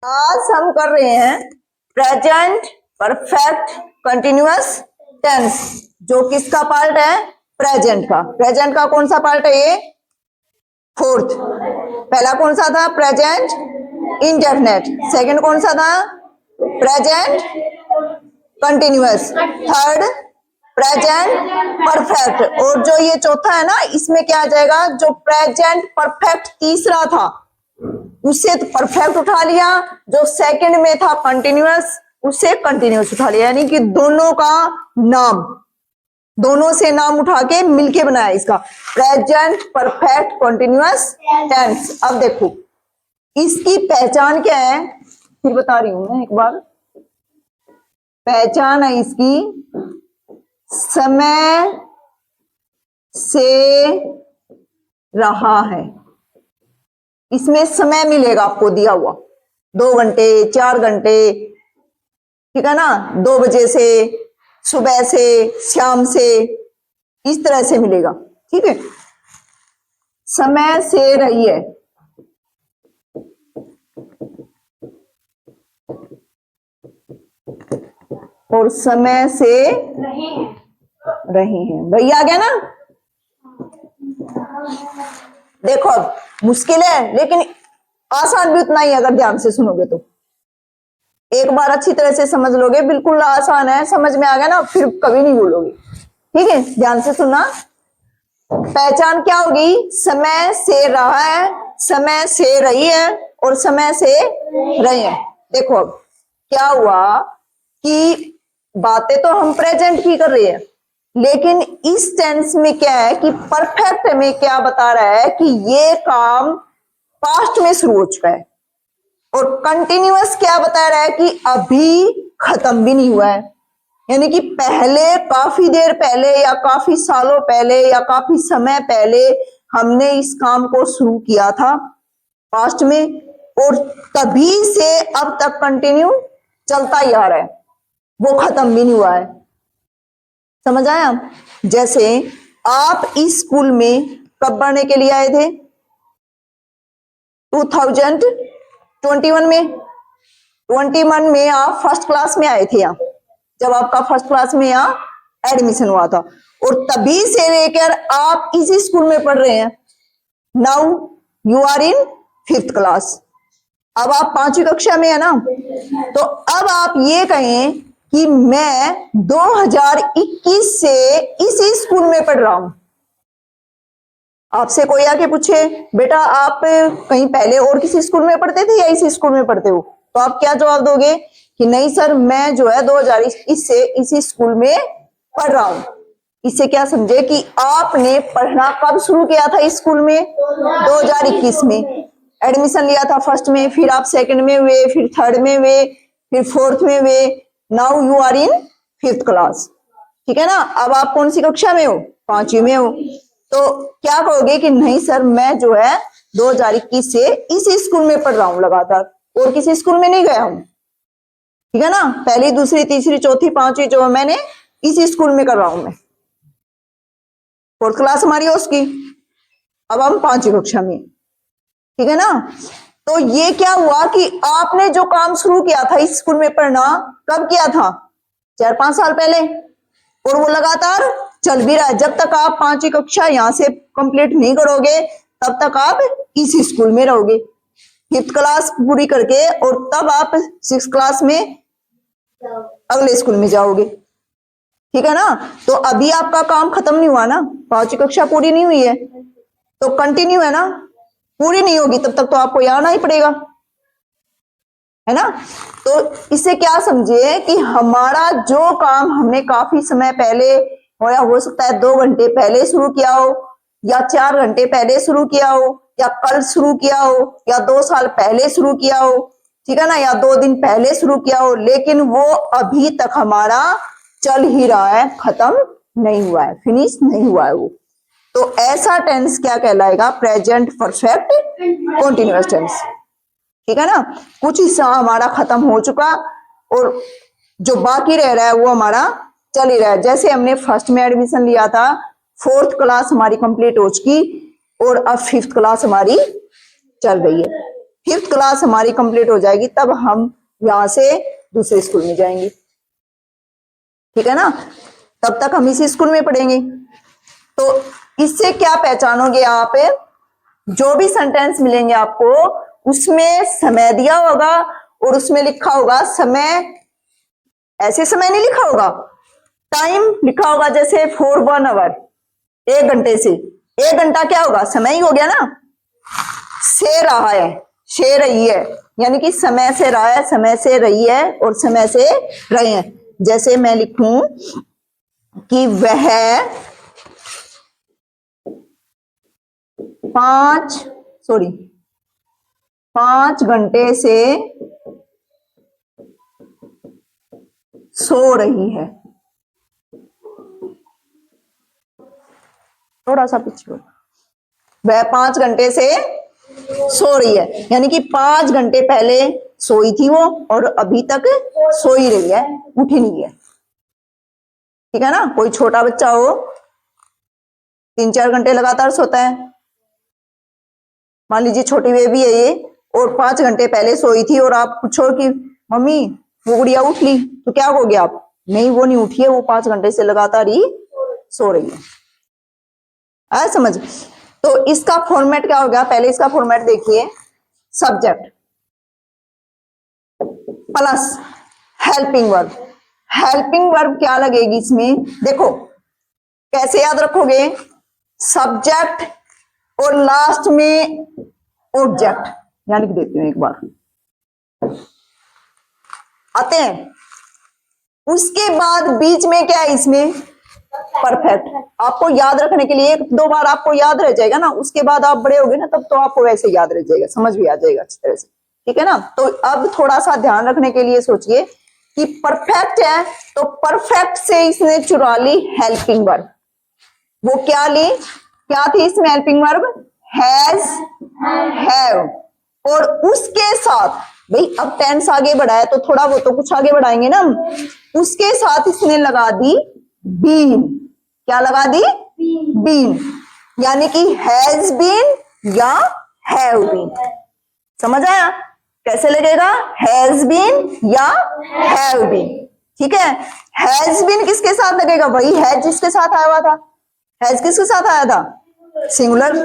आज हम कर रहे हैं प्रेजेंट परफेक्ट कंटिन्यूअस टेंस, जो किसका पार्ट है? प्रेजेंट का। प्रेजेंट का कौन सा पार्ट है ये? फोर्थ। पहला कौन सा था? Present indefinite. सेकंड कौन सा था? Present continuous. Third present perfect. और जो ये चौथा है ना, इसमें क्या आ जाएगा? जो प्रेजेंट परफेक्ट तीसरा था उससे तो परफेक्ट उठा लिया, जो सेकंड में था कंटिन्यूअस उससे कंटिन्यूअस उठा लिया, यानी कि दोनों का नाम, दोनों से नाम उठा के मिलके बनाया इसका प्रेजेंट परफेक्ट कंटिन्यूअस टेंस। अब देखो इसकी पहचान क्या है, फिर बता रही हूं मैं एक बार। पहचान है इसकी समय से रहा है। इसमें समय मिलेगा आपको दिया हुआ 2 घंटे 4 घंटे, ठीक है ना, 2 बजे से, सुबह से, शाम से, इस तरह से मिलेगा। ठीक है, समय से रही है। और समय से रही है। वही आ गया ना। देखो अब मुश्किल है लेकिन आसान भी उतना ही, अगर ध्यान से सुनोगे तो। एक बार अच्छी तरह से समझ लोगे, बिल्कुल आसान है, समझ में आ गया ना, फिर कभी नहीं भूलोगे। ठीक है, ध्यान से सुनना। पहचान क्या होगी? समय से रहा है, समय से रही है और समय से रहे हैं। देखो अब क्या हुआ कि बातें तो हम प्रेजेंट की कर रहे हैं, लेकिन इस टेंस में क्या है कि परफेक्ट में क्या बता रहा है कि ये काम पास्ट में शुरू हो चुका है, और कंटिन्यूअस क्या बता रहा है कि अभी खत्म भी नहीं हुआ है, यानी कि पहले, काफी देर पहले या काफी सालों पहले या काफी समय पहले हमने इस काम को शुरू किया था पास्ट में, और तभी से अब तक कंटिन्यू चलता ही आ रहा है, वो खत्म भी नहीं हुआ है। समझ आया? जैसे आप इस स्कूल में कब पढ़ने के लिए आए थे? 2021 में। 21 में आप फर्स्ट क्लास में आए थे यहाँ, जब आपका फर्स्ट क्लास में यहाँ एडमिशन हुआ था, और तभी से लेकर आप इसी स्कूल में पढ़ रहे हैं। Now you are in 5th class. अब आप 5वीं कक्षा में है ना, तो अब आप ये कहें कि मैं 2021 से इसी स्कूल में पढ़ रहा हूं। आपसे कोई आके पूछे बेटा आप कहीं पहले और किसी स्कूल में पढ़ते थे या इसी स्कूल में पढ़ते हो, तो आप क्या जवाब दोगे? कि नहीं सर, मैं जो है 2021 से इसी स्कूल में पढ़ रहा हूं। इससे क्या समझे कि आपने पढ़ना कब शुरू किया था इस स्कूल में? 2021 में। एडमिशन लिया था फर्स्ट में, फिर आप सेकंड में हुए, फिर थर्ड में हुए, फिर फोर्थ में हुए। Now you are in 5th class. ठीक है ना? अब आप कौन सी कक्षा में हो? 5वीं में हो। तो क्या कहोगे कि नहीं सर, मैं जो है 2021 से इसी स्कूल में पढ़ रहा हूं लगातार, और किसी स्कूल में नहीं गया हूं। ठीक है ना? पहली, दूसरी, तीसरी, चौथी, 5वीं जो मैंने इसी स्कूल में कर रहा हूं मैं। 4th क्लास हमारी है उसकी। अब हम 5वीं कक्षा में। ठीक है ना? तो ये क्या हुआ कि आपने जो काम शुरू किया था इस स्कूल में पढ़ना, कब किया था? 4-5 साल पहले, और वो लगातार चल भी रहा है। जब तक आप 5वीं कक्षा यहां से कंप्लीट नहीं करोगे तब तक आप इसी स्कूल में रहोगे 5th क्लास पूरी करके, और तब आप 6th क्लास में अगले स्कूल में जाओगे। ठीक है ना? तो अभी आपका काम खत्म नहीं हुआ ना, 5वीं कक्षा पूरी नहीं हुई है, तो कंटिन्यू है ना, पूरी नहीं होगी तब तक तो आपको यहाँ आना ही पड़ेगा, है ना? तो इससे क्या समझे कि हमारा जो काम हमने काफी समय पहले, हो सकता है 2 घंटे पहले शुरू किया हो, या 4 घंटे पहले शुरू किया हो, या कल शुरू किया हो, या 2 साल पहले शुरू किया हो, ठीक है ना, या 2 दिन पहले शुरू किया हो, लेकिन वो अभी तक हमारा चल ही रहा है, खत्म नहीं हुआ है, फिनिश नहीं हुआ है वो। तो ऐसा टेंस क्या कहलाएगा? Present perfect continuous tense. ठीक है ना? कुछ हिस्सा हमारा खत्म हो चुका और जो बाकी रह रहा है वो हमारा चल ही रहा है। जैसे हमने फर्स्ट में एडमिशन लिया था, 4th क्लास हमारी कंप्लीट हो चुकी और अब 5th क्लास हमारी चल रही है। 5th क्लास हमारी कंप्लीट हो जाएगी तब हम यहाँ से दूसरे स्कूल में जाएंगे, ठीक है ना। तब तक हम इसी स्कूल में पढ़ेंगे। तो इससे क्या पहचानोगे आप, जो भी सेंटेंस मिलेंगे आपको उसमें समय दिया होगा और उसमें लिखा होगा समय, ऐसे समय नहीं लिखा होगा, टाइम लिखा होगा, जैसे फॉर 1 आवर, 1 घंटे से। 1 घंटा क्या होगा, समय ही हो गया ना। से रहा है, से रही है, यानी कि समय से रहा है, समय से रही है और समय से रहे हैं। जैसे मैं लिखूं कि वह 5 घंटे से सो रही है। थोड़ा सा पीछे, वह 5 घंटे से सो रही है, यानी कि 5 घंटे पहले सोई थी वो और अभी तक सो ही रही है, उठी नहीं है, ठीक है ना। कोई छोटा बच्चा हो 3-4 घंटे लगातार सोता है, मान लीजिए छोटी बेबी है ये और 5 घंटे पहले सोई थी और आप पूछो कि मम्मी वो गुड़िया उठ ली, तो क्या कहोगे आप, नहीं वो नहीं उठी है, वो 5 घंटे से लगातार ही सो रही है। आया समझ। तो इसका फॉर्मेट क्या हो गया, पहले इसका फॉर्मेट देखिए, subject plus helping verb. Helping verb क्या लगेगी इसमें, देखो कैसे याद रखोगे, सब्जेक्ट और लास्ट में ऑब्जेक्ट, यहां लिख देती हूं एक बार, आते हैं। उसके बाद बीच में क्या है इसमें, परफेक्ट। आपको याद रखने के लिए 1-2 बार आपको याद रह जाएगा ना, उसके बाद आप बड़े होगे ना तब तो आपको वैसे याद रह जाएगा, समझ भी आ जाएगा अच्छी तरह से, ठीक है ना। तो अब थोड़ा सा ध्यान रखने के लिए सोचिए कि परफेक्ट है तो परफेक्ट से इसने चुरा ली हेल्पिंग वर्ब। वो क्या ली, क्या थी इसमें हेल्पिंग वर्ब, हैज, हैव, और उसके साथ, भाई अब टेंस आगे बढ़ाया तो थोड़ा वो तो कुछ आगे बढ़ाएंगे ना, उसके साथ इसने लगा दी बीन। क्या लगा दी, बीन, यानी कि हैज बीन या हैव बीन। समझ आया कैसे लगेगा, हैज बीन या हैव बीन, ठीक है। हैज बीन किसके साथ लगेगा, वही हैज जिसके साथ आया हुआ था। हैज किसके साथ आया था, सिंगुलर,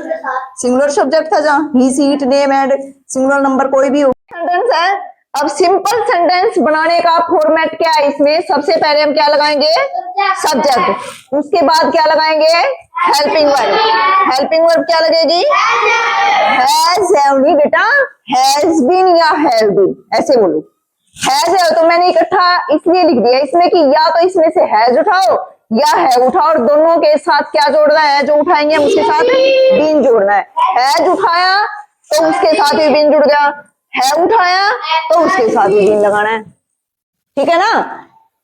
सिंगुलर सब्जेक्ट था जहां he she it name and singular number कोई भी हो। सेंटेंस है। अब सिंपल सेंटेंस बनाने का फॉर्मेट क्या है इसमें, सबसे पहले हम क्या लगाएंगे, सब्जेक्ट, उसके बाद क्या लगाएंगे, हेल्पिंग वर्ब। हेल्पिंग वर्ब क्या लगेगी, हैज, हैव नहीं बेटा, हैज बीन या हैव बीन, ऐसे बोलो। हैज है तो मैंने इकट्ठा इसलिए लिख दिया इसमें कि या तो इसमें से हैज उठाओ या है उठाओ, और दोनों के साथ क्या जोड़ना है, जो उठाएंगे हम उसके साथ बीन जोड़ना है। हैज उठाया तो उसके साथ भी बीन जुड़ गया, है उठाया तो उसके साथ भी बीन लगाना है, ठीक है ना।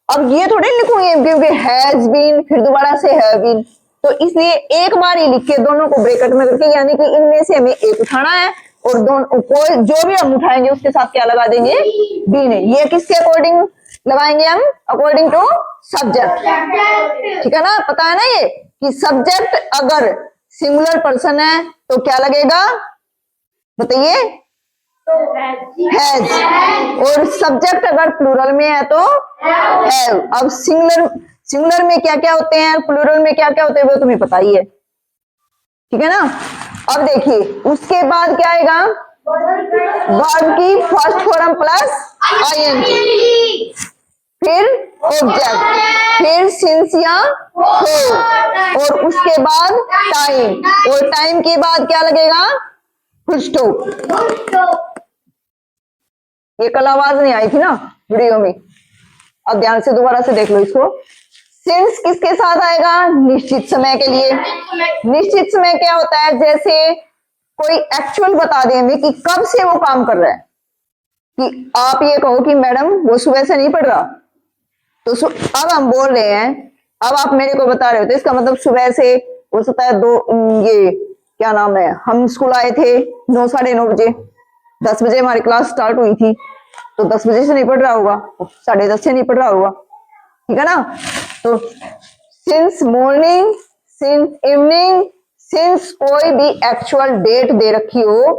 अब ये थोड़े लिखूंगे क्योंकि हैज बीन फिर दोबारा से हैव बीन, तो इसलिए एक बार ही लिख के दोनों को ब्रैकेट में करके, यानी कि इनमें से हमें एक उठाना है और दोनों कोई जो भी हम उठाएंगे उसके साथ क्या लगा देंगे, बीन। ये किसके अकॉर्डिंग लगाएंगे हम, अकॉर्डिंग टू सब्जेक्ट, ठीक है ना। पता है ना ये कि सब्जेक्ट अगर सिंगुलर पर्सन है तो क्या लगेगा, बताइए, हैज, और सब्जेक्ट अगर प्लूरल में है तो हैव। अब सिंगुलर में क्या क्या होते हैं, प्लूरल में क्या क्या होते हैं वो तुम्हें पता ही है, ठीक है ना। अब देखिए उसके बाद क्या आएगा, वर्ब की फर्स्ट फॉर्म प्लस आईएनजी, फिर ऑब्जेक्ट, फिर सिंस या हो, और उसके बाद टाइम, और टाइम के बाद क्या लगेगा, फुल स्टॉप। ये कल आवाज नहीं आई थी ना वीडियो में, अब ध्यान से दोबारा से देख लो इसको। सिंस किसके साथ आएगा, निश्चित समय के लिए। निश्चित समय क्या होता है, जैसे कोई एक्चुअल बता दे हमें कि कब से वो काम कर रहा है, कि आप ये कहो कि मैडम वो सुबह से नहीं पढ़ रहा, तो अब हम बोल रहे हैं, अब आप मेरे को बता रहे हो तो इसका मतलब सुबह से हो सकता है ये क्या नाम है, हम स्कूल आए थे 9 साढ़े 9 बजे, 10 बजे हमारी क्लास स्टार्ट हुई थी, तो 10 बजे से नहीं पढ़ रहा होगा, 10:30 से नहीं पढ़ रहा होगा, ठीक है ना। तो since morning, since evening, since कोई भी एक्चुअल डेट दे रखी हो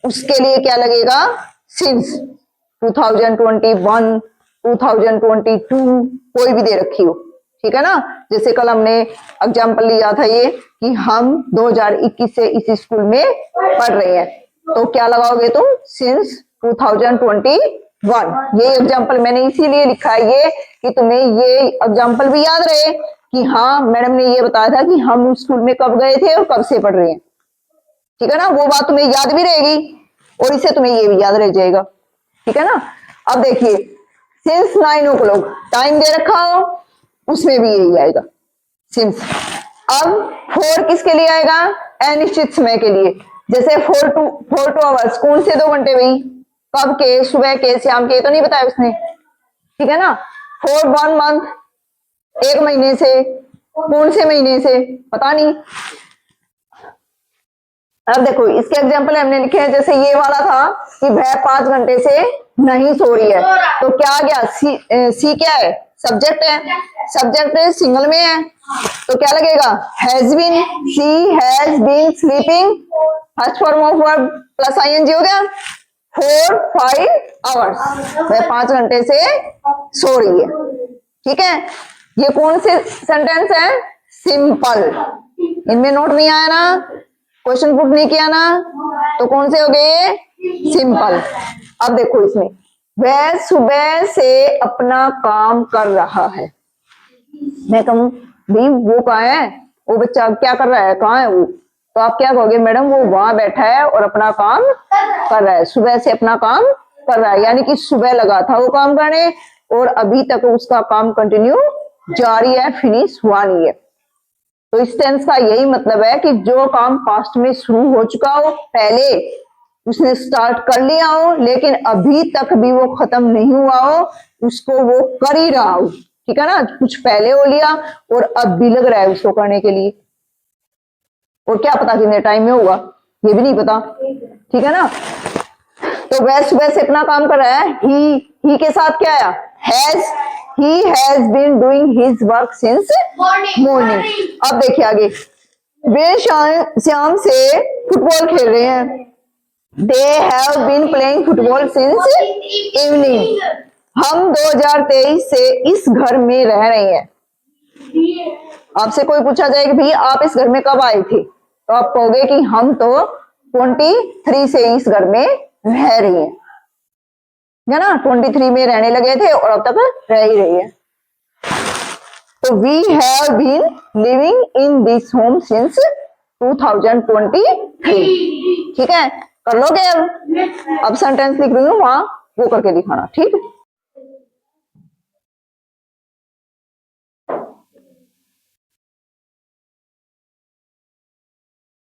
उसके लिए क्या लगेगा, सिंस 2021, 2022 कोई भी दे रखी हो, ठीक है ना। जैसे कल हमने एग्जाम्पल लिया था ये कि हम 2021 से इस स्कूल में पढ़ रहे हैं, तो क्या लगाओगे तुम, सिंस 2021। ये एग्जाम्पल मैंने इसीलिए लिखा है ये कि तुम्हें ये एग्जाम्पल भी याद रहे कि हाँ मैडम ने ये बताया था कि हम स्कूल में कब गए थे और कब से पढ़ रहे हैं, ठीक है ना। वो बात तुम्हें याद भी रहेगी और इससे तुम्हें ये भी याद रह जाएगा, ठीक है ना। अब देखिए सिंस 9 o'clock टाइम दे रखा हो, उसमें भी यही आएगा सिंस। अब 4 किसके लिए आएगा, अनिश्चित समय के लिए। जैसे 4 to आवर्स, कौन से 2 घंटे भाई, कब के, सुबह के, शाम के, तो नहीं बताया उसने, ठीक है ना। 4 1 month, 1 महीने से, कौन से महीने से पता नहीं। अब देखो इसके एग्जाम्पल हमने लिखे हैं, जैसे ये वाला था कि वह 5 घंटे से नहीं सो रही है, तो क्या आ गया, सी क्या है, सब्जेक्ट है, सब्जेक्ट सिंगल में है तो क्या लगेगा, has been, she has been sleeping, first form of verb plus ING हो गया, 4 5 आवर्स, वह 5 घंटे से सो रही है, ठीक है। ये कौन से सेंटेंस है, सिंपल, इनमें नोट नहीं आया ना, क्वेश्चन पुट नहीं किया ना, तो कौन से हो गए, सिंपल। अब देखो इसमें, वह सुबह से अपना काम कर रहा है, मैं कहूं भाई वो कहाँ है, वो बच्चा क्या कर रहा है, कहाँ है वो, तो आप क्या कहोगे, मैडम वो वहां बैठा है और अपना काम कर रहा है, सुबह से अपना काम कर रहा है, यानी कि सुबह लगा था वो काम करने और अभी तक उसका काम कंटिन्यू जारी है, फिनिश हुआ नहीं है। तो इस टेंस का यही मतलब है कि जो काम पास्ट में शुरू हो चुका हो, पहले उसने स्टार्ट कर लिया हो लेकिन अभी तक भी वो खत्म नहीं हुआ हो, उसको वो कर ही रहा हो, ठीक है ना। कुछ पहले हो लिया और अब भी लग रहा है उसको करने के लिए, और क्या पता कितने टाइम में होगा, ये भी नहीं पता, ठीक है ना। तो वह सुबह से अपना काम कर रहा है, ही के साथ क्या आया, has, he has been doing his work since morning। अब देखिए आगे, वे शाम से फुटबॉल खेल रहे हैं, they have been playing football since evening। हम 2023 से इस घर में रह रहे हैं। आपसे कोई पूछा जाए कि भाई आप इस घर में कब आए थे, तो आप कहोगे कि हम तो 23 से इस घर में रह रही हैं, है ना, 23 में रहने लगे थे और अब तक रह ही रही है। तो we have been living in this home since 2023, ठीक है। कर लोगे अब सेंटेंस लिख रही हूँ वहां वो करके दिखाना, ठीक है।